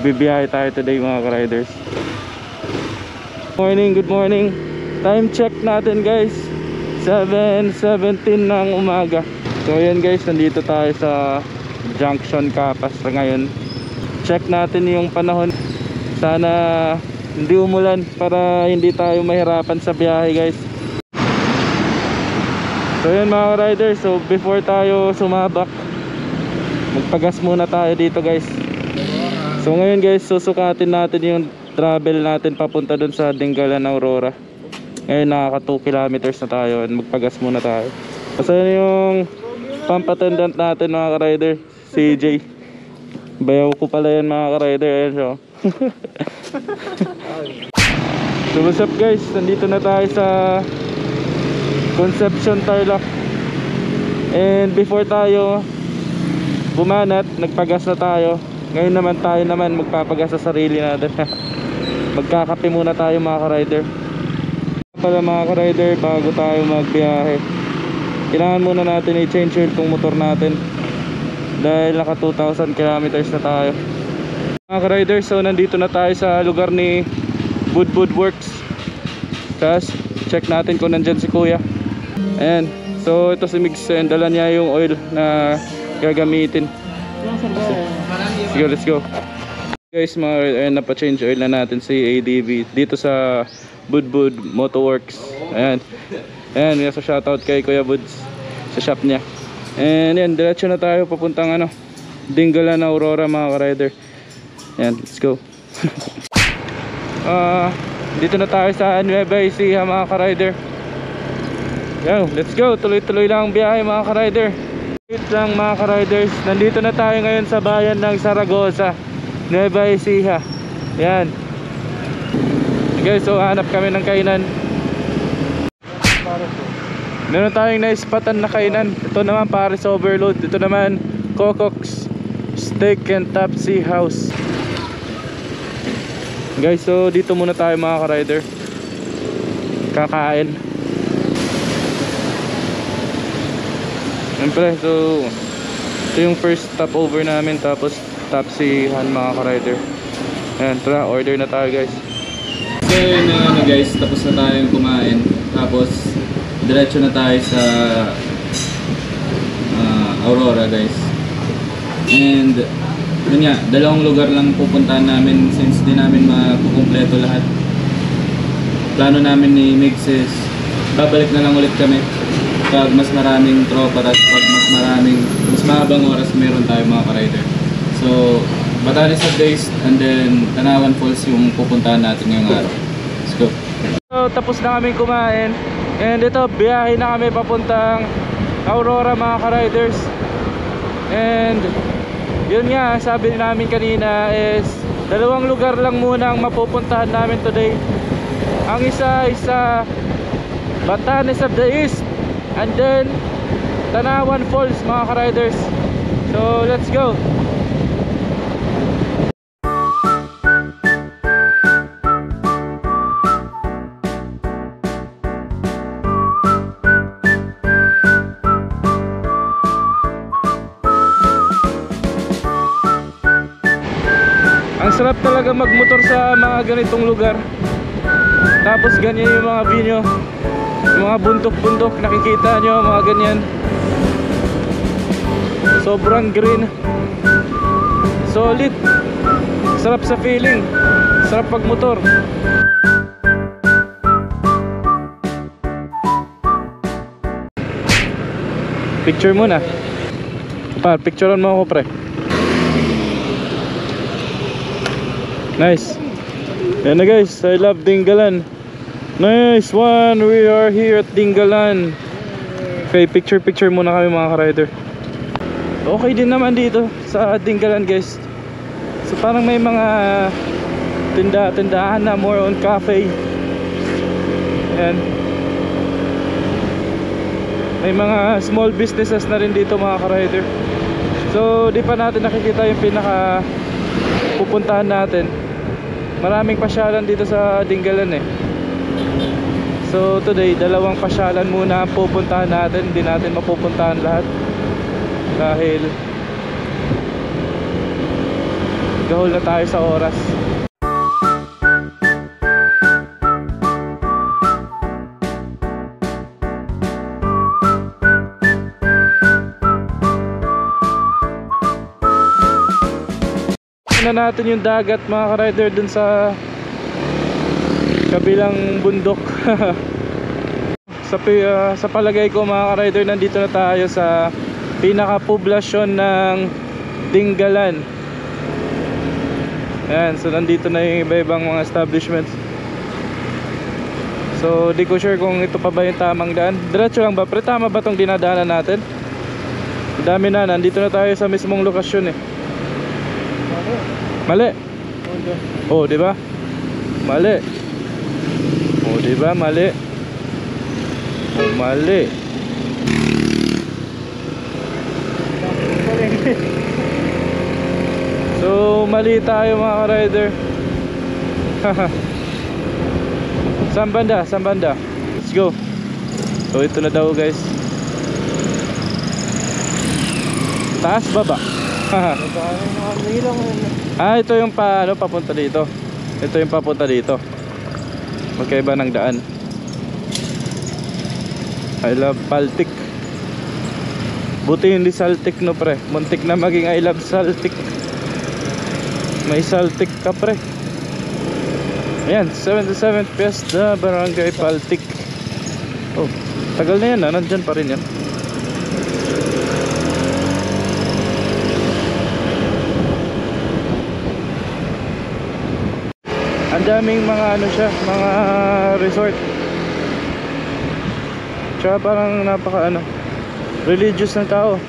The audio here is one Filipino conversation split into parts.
Magbibiyahe tayo today mga ka-riders. Good morning. Time check natin guys, 7:17 ng umaga. So ayan guys, nandito tayo sa Junction Capas ngayon. Check natin yung panahon. Sana hindi umulan para hindi tayo mahirapan sa biyahe guys. So ayan mga ka-riders, so before tayo sumabak, magpagas muna tayo dito guys. So ngayon guys, susukatin natin yung travel natin papunta dun sa Dingalan, Aurora. Ngayon nakaka 2 kilometers na tayo. Magpagas muna tayo. Kasi yung pump attendant natin mga ka-rider, si CJ. Bayaw ko pala yan mga ka-rider. Ayan siya. So what's up guys, nandito na tayo sa Concepcion, Tarlac. And before tayo bumanat, nagpagas na tayo. Ngayon naman tayo magpapagas sa sarili natin. Magkakape muna tayo mga ka-rider. Pala mga ka-rider, bago tayo magbiyahe, kailangan muna natin i-change yung motor natin dahil naka 2,000 kilometers na tayo mga ka-rider. So nandito na tayo sa lugar ni Budbud Works. Tapos check natin kung nandyan si kuya. Ayan, so ito si Migs, dala niya yung oil na gagamitin. Sige, let's go guys mga. Ayan, napa-change oil na natin si ADV dito sa Budbud Motorworks. Ayan, ayan, nasa shoutout kay Kuya Buds sa shop niya. And yan, diretso na tayo papuntang Dingalan, Aurora mga ka-rider. Ayan, let's go. Dito na tayo sa Nueva Ecija mga ka-rider. Yo, let's go, tuloy-tuloy lang ang biyahe mga ka-rider. Wait lang mga ka-riders, nandito na tayo ngayon sa bayan ng Zaragoza, Nueva Ecija. Yan guys, so hanap kami ng kainan. Meron tayong naispatan na kainan. Ito naman Paris Overload. Ito naman Cocox Steak and Topsy House. Guys, so dito muna tayo mga ka-rider, kakain. Siyempre, so ito yung first stopover namin, tapos Topsyhan mga ka-rider. Ayan, tara, order na tayo guys. So yun na guys, tapos na tayong kumain. Tapos diretso na tayo sa Aurora guys. And yun nga, dalawang lugar lang pupuntahan namin since di namin makukumpleto lahat. Plano namin ni Migs is babalik na lang ulit kami pag mas maraming tropa at pag mas mahabang oras meron tayo mga ka-rider. So Batanes days and then Tanawan Falls yung pupuntahan natin ngayong araw. Let's go. So tapos na kami kumain. And ito, biyahe na kami papuntang Aurora mga ka-riders. And yun nga, sabi namin kanina is dalawang lugar lang muna ang mapupuntahan namin today. Ang isa Batanes of the East, and then Tanawan Falls mga ka-riders. So let's go. Ang sarap talaga magmotor sa mga ganitong lugar. Tapos ganyan yung mga view nyo, yung mga bundok-bundok, nakikita nyo mga ganyan. Sobrang green, solid, sarap sa feeling, sarap pagmotor. Picture muna. Picturean mo ako pre. Nice. Yan na guys, I love Dingalan. Nice one, we are here at Dingalan. Okay, picture muna kami mga ka-rider. Okay din naman dito sa Dingalan guys. So parang may mga tindahan na more on cafe. Ayan. May mga small businesses na rin dito mga ka-rider. So di pa natin nakikita yung pinaka pupuntahan natin. Maraming pasyalan dito sa Dingalan eh. So today, dalawang pasyalan muna ang pupuntahan natin. Hindi natin mapupuntahan lahat dahil Gahol na tayo sa oras. Na natin yung dagat mga ka-rider dun sa kabilang bundok. Sa palagay ko mga ka-rider, nandito na tayo sa pinaka-poblasyon ng Dingalan. Ayan, so nandito na yung iba-ibang mga establishments. So di ko sure kung ito pa ba yung tamang daan. Diretso lang ba? Pero tama ba itong dinadaanan natin? Dami na, nandito na tayo sa mismong lokasyon eh. Mali. Oh, di ba? Mali. Oh, di ba? Mali. Oh, mali. So, mali tayo mga ka-rider. Saan banda? Saan banda? Let's go. So, ito na daw guys. Taas, baba. Ah, ito yung papunta dito. Ito yung papunta dito. Magkaiba ng daan. I love Baltic. Buti hindi Saltic no pre. Muntik na maging I love Saltic. May Saltic ka pre. Ayan, 77th Fiesta Barangay Baltic. Oh, tagal na yan, nandyan pa rin yan. Ang daming mga ano siya, mga resort. Tsaka parang napaka religious ng tao.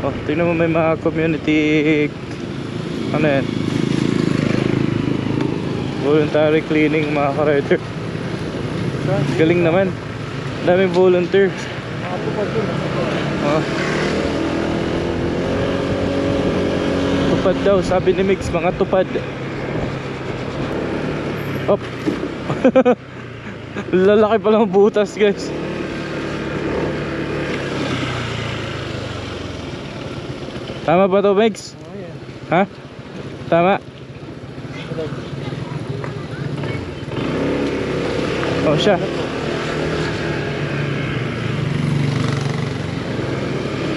Oh, tingnan mo, may mga community yan, voluntary cleaning mga ka-rider. Galing naman, daming volunteer. Oh. Tupad daw, sabi ni Mix, mga tupad. Op. Lalaki pa lang butas guys. Tama ba to Mix? Ha? Tama? Oh siya.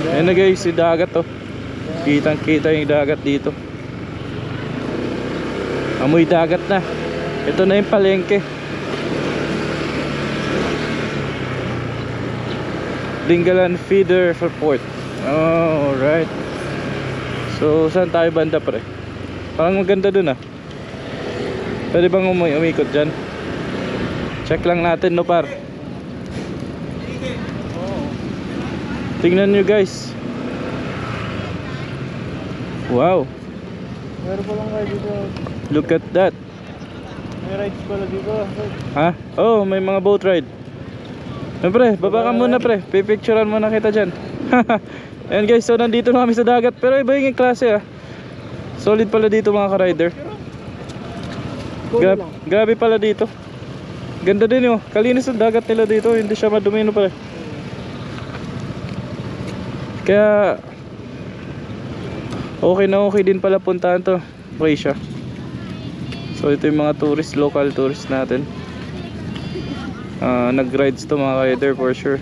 Ayan na guys, si dagat to. Kitang kita yung dagat dito. Amoy dagat na. Ito na yung palengke. Dingalan Feeder for Port. Oh, alright. So saan tayo banda pre? Parang maganda dun ah. Pwede bang umikot dyan? Check lang natin no par. Tingnan nyo guys. Wow. Meron pa lang kayo dito. Look at that. May rides pala dito. Ha? Oh, may mga boat ride. Pre, baba ka muna pre. Pipicturean muna kita dyan. Ayan guys, so nandito na kami sa dagat. Pero iba yung klase ah. Solid pala dito mga ka-rider. Grabe pala dito. Ganda din yun. Kalinis ang dagat nila dito. Hindi siya madumi no pala. Kaya okay na okay din pala puntahan to. Okay siya. So ito yung mga tourist, local tourist natin. Nag-rides to mga ka-rider for sure.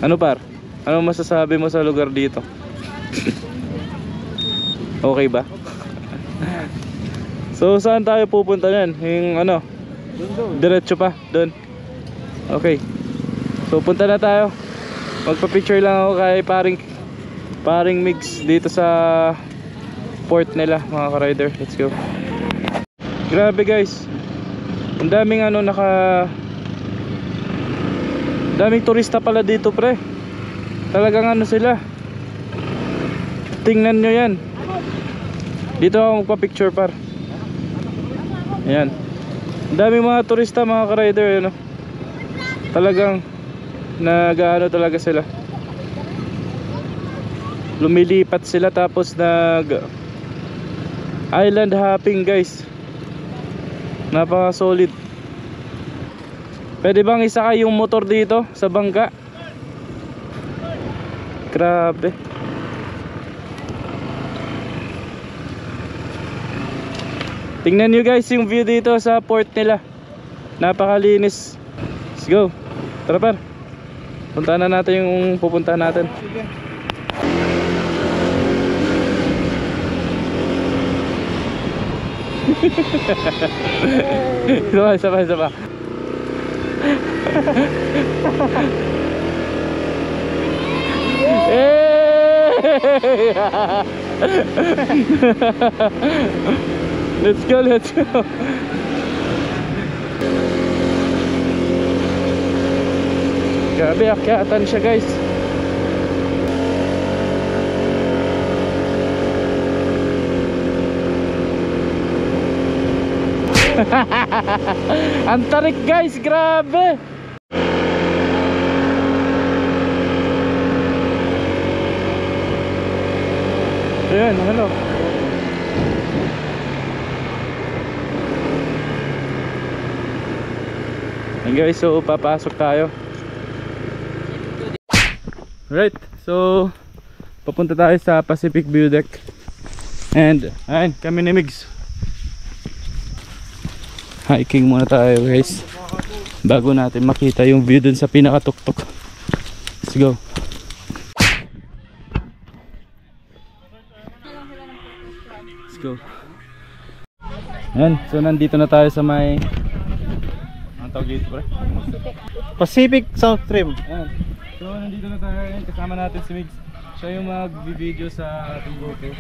Ano par? Ano masasabi mo sa lugar dito? Okay ba? So saan tayo pupunta yan? Yung diretso pa doon. Okay. So punta na tayo. Magpa-picture lang ako kay paring Mix dito sa port nila mga ka-rider. Let's go. Grabe guys. Ang daming daming turista pala dito pre. Talagang sila. Tingnan nyo yan. Dito ako magpa-picture par. Ayan. Ang daming mga turista mga ka-rider. Talagang nag-ano talaga sila. Lumilipat sila tapos island hopping guys. Napaka solid. Pwede bang isakay yung motor dito sa bangka? Grabe. Tingnan nyo guys yung view dito sa port nila. Napakalinis. Let's go. Tara par. Puntahan na natin yung pupuntahan natin. Sige. Isa pa. Let's go. Grabe, akyatan siya guys. Ang tarik guys, grabe. Ayan, ano. Ayan guys, so papasok tayo. Right, so papunta tayo sa Pacific View Deck. And ayun, kami ni Migs. Hiking muna tayo guys, bago natin makita yung view dun sa pinakatuktok. Let's go. Let's go. Ayan, so nandito na tayo sa may, ang tawag dito pre? Pacific South Rim. Ayan. So nandito na tayo, ayan, kasama natin si Migs. Siya yung mag-video sa ating GoPro.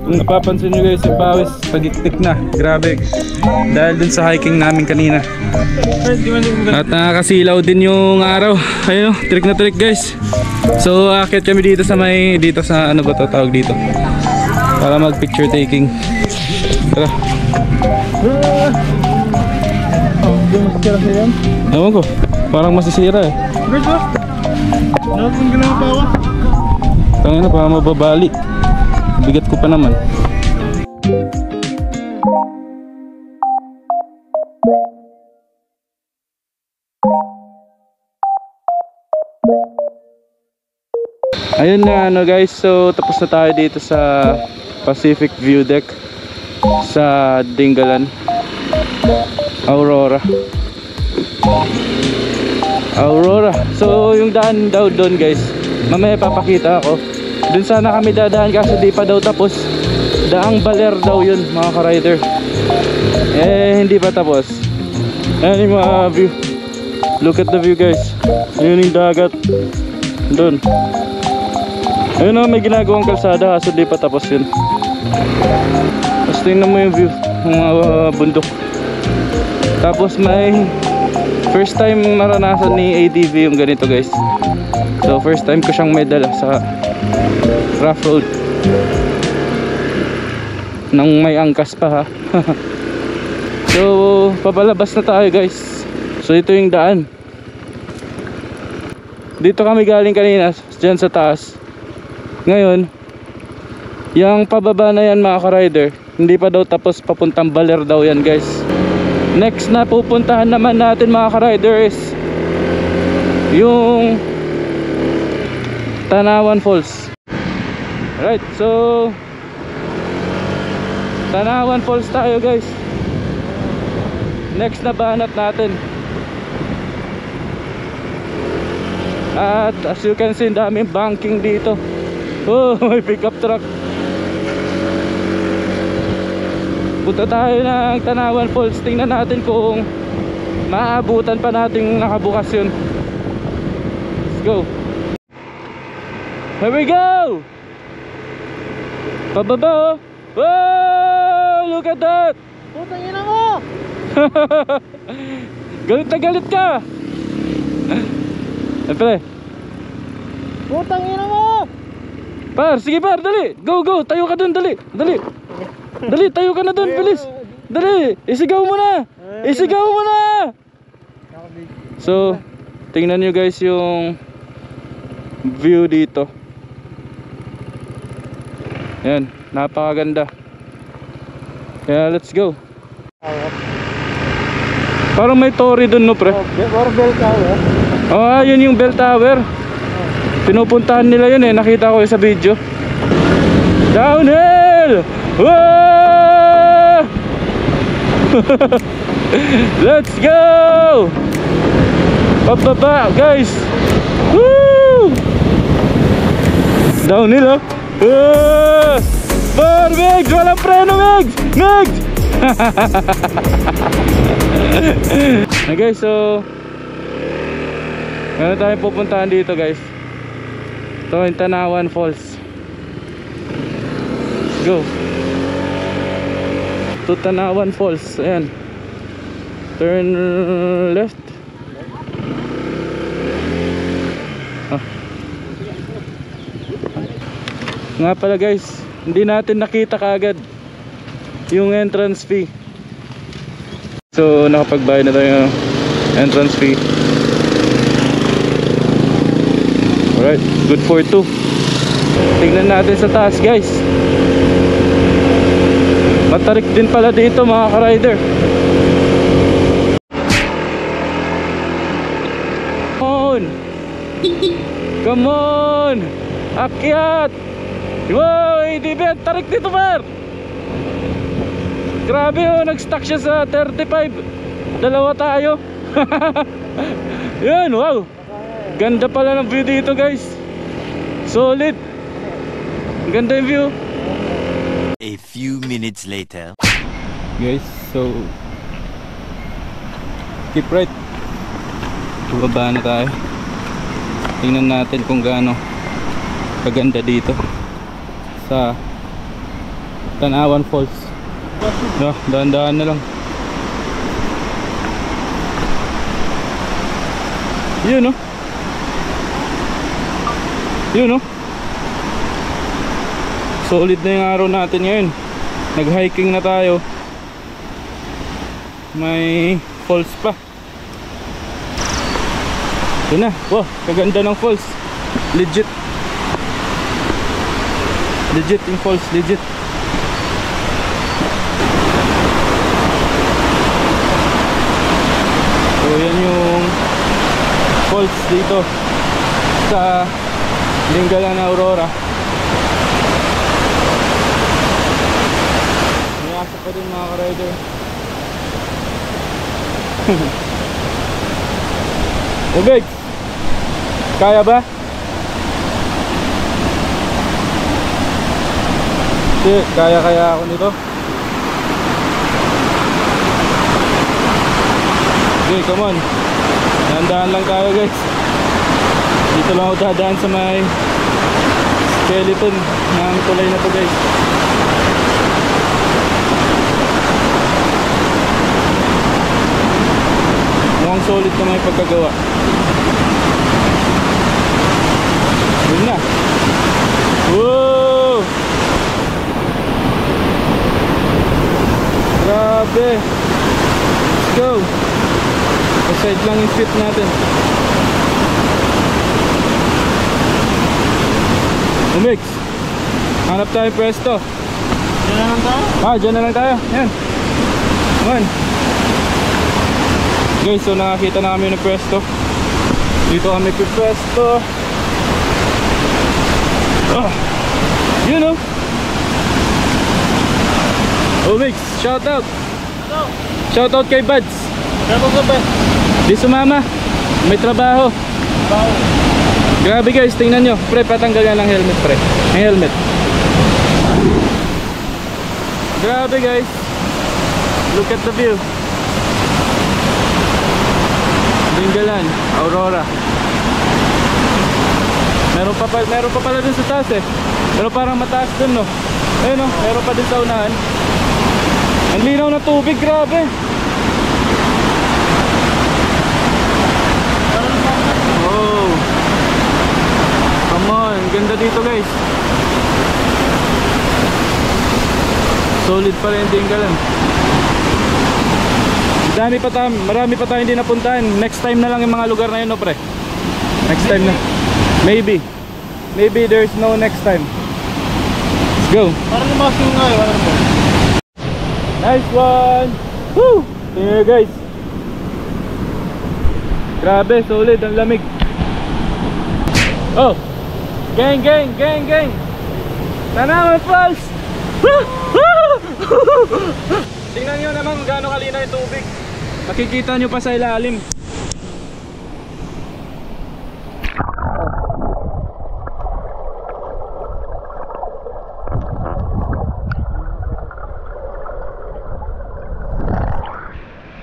Kung napapansin nyo guys, yung pawis pagiktik na, grabe, dahil dun sa hiking namin kanina. At nakakasilaw din yung araw. Ayun, trick na trick guys. So akit kami dito sa may, dito sa ano ba to tawag dito, para mag picture taking. Tara. Hindi mo masira sa yan? Ewan ko, parang masisira eh. Good ba? Nakapang ginawa pa ako. Tangin na, parang mababali. Bigat ko pa naman. Ayun na ano guys, so tapos na tayo dito sa Pacific View Deck sa Dingalan, Aurora. So yung daan daw doon guys, mamaya papakita ako. Doon sana kami dadaan kasi di pa daw tapos. Daang Baler daw yun mga ka-rider. Eh hindi pa tapos. Ayan yung mga view. Look at the view guys. Yun yung dagat doon. Ayun o, may ginagawang kalsada kasi di pa tapos yun. Tapos tingnan mo yung view ng mga bundok. Tapos may first time maranasan ni ADV yung ganito guys. So first time ko siyang may dala sa rough road nang may angkas pa ha. So papalabas na tayo guys. So ito yung daan. Dito kami galing kanina, dyan sa taas. Ngayon yung pababa na yan mga ka-rider, hindi pa daw tapos, papuntang Baler daw yan guys. Next na pupuntahan naman natin mga ka-rider is yung Tanawan Falls. Alright, so Tanawan Falls tayo guys. Next na banat natin. At as you can see, daming banking dito. Oh, may pickup truck. Punta tayo ng Tanawan Falls. Tingnan natin kung maabutan pa natin nakabukas yun. Let's go. Here we go! Pababa oh! Wow! Look at that! Putang ina mo! Galit na galit ka! Siyempre. Putang ina mo! Par, sige par, dali! Go, go! Tayo ka dun, dali! Dali! Dali, tayo ka na dun, bilis! Dali! Isigaw mo na! Isigaw mo na! So, tingnan nyo guys yung view dito. Yan, napakaganda. Kaya let's go. Parang may tori dun no pre. Or bell tower. Oh, yun yung bell tower. Pinupuntahan nila yun eh, nakita ko sa video. Downhill! Whoa! Let's go! Pababa guys! Woo! Downhill oh! Bar, Migs! Walang preno, Migs! Migs! Na guys, so meron tayong pupuntahan dito guys. Ito yung Tanawan Falls. Let's go to Tanawan Falls. Ayan, turn left. Nga pala guys, hindi natin nakita kaagad yung entrance fee. So nakapagbayad na tayo ng entrance fee. Alright, good for 2. Tignan natin sa taas guys. Matarik din pala dito mga ka-rider. Come on! Come on! Akyat! Wow! Hindi ba? Tarik dito par! Grabe oh, nag-stuck siya sa 35. Dalawa tayo. Yan, wow! Ganda pala ng view dito guys. Solid. Ganda yung view. A few minutes later. Guys, so keep right. Bumaba na tayo. Tingnan natin kung gaano kaganda dito sa Tanawan Falls. No, dahan-dahan na lang. Yun no. Yun no. Solid na yung araw natin ngayon. Nag-hiking na tayo. May falls pa. Yun na. Wow, kaganda ng falls. Legit. Legit yung falls, legit. So yan yung falls dito sa Lingalan, Aurora. May asa pa din mga ka-rider. Tubig! Kaya ba? Kaya ako nito. Okay, come on. Dahan-dahan lang tayo guys. Dito lang ako dadaan sa may skeleton ng tulay na to guys. Mukhang solid na may pagkagawa. Yun na. Whoa! Grabe. Let's go. Aside lang yung fit natin. Mix. Hanap tayo pwesto. Diyan na lang tayo? Dyan na lang tayo. Yan. Come on. Guys, so nakakita na kami ng pwesto. Dito kami pwesto. You know. Mix, shout out. Hello. Shout out kay Buds. Dapat ka ba? Di sumama. May trabaho. Bao. Grabe guys, tingnan nyo. Pre, patanggal yan ng helmet pre. May helmet. Grabe guys. Look at the view. Lingalan, Aurora. Meron pa pala dun sa taas eh. Pero parang mataas dun no. Ayun no, meron pa dun sa unahan. Ang linaw na tubig, grabe. Oh. Come on, ganda dito guys. Solid pa rin Lingalan. Marami pa tayo hindi napuntahan. Next time na lang yung mga lugar na yun, no, pre? Next time na. Maybe there's no next time. Let's go. Parang lumakas yung waterfall. Nice one. Woo! Tingnan nyo, guys. Grabe, solid, ang lamig. Oh! Gang! Tanawan Falls! Woo! Woo! Tingnan nyo naman kung gaano kalinaw yung tubig. Makikita nyo pa sa ilalim.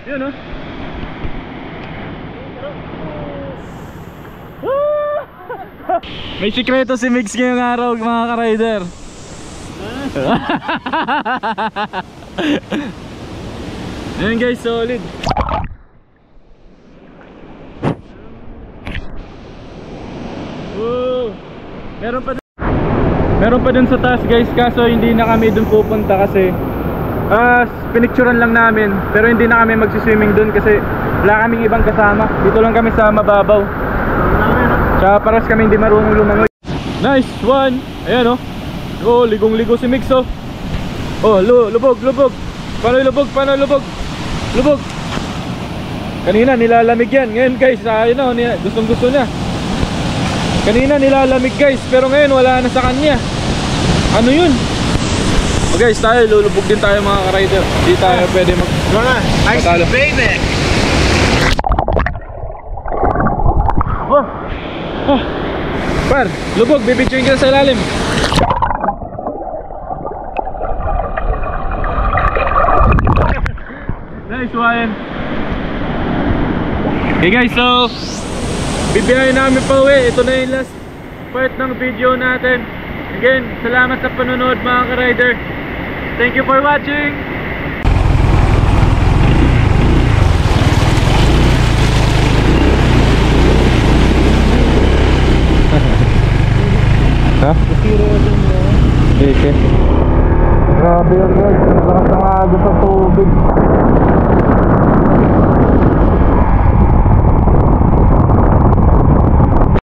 Yun, oh. May sikreto si Mix ngayong araw, mga ka-rider. Ayan guys, solid. Woo! Meron pa dun sa taas guys, kaso hindi na kami dun pupunta kasi pinicturean lang namin, pero hindi na kami magsiswimming dun kasi wala kaming ibang kasama. Dito lang kami sa mababaw. Tsaka paras kami hindi marunong lumangoy. Nice one! Ayan, oh. Oh, ligong-ligo si Mix, oh. Oh, lubog. Paano lubog? Lubog. Kanina nilalamig yan. Ngayon guys, ayun, oh, gustong-gusto niya. Kanina nilalamig guys, pero ngayon wala na sa kanya. Ano yun? Oh guys, tayo lulubog din tayo mga ka-rider. Hindi tayo pwede Ice matalo. baby! Oh, par, lubog, bibidyoin kita sa ilalim. Nice one. Okay guys, so bibiyahin namin pa uwi. Ito na yung last part ng video natin. Again, salamat sa panonood mga ka-rider. Thank you for watching. Ha? Okay. Grabe yan guys, lakas ng agos sa tubig.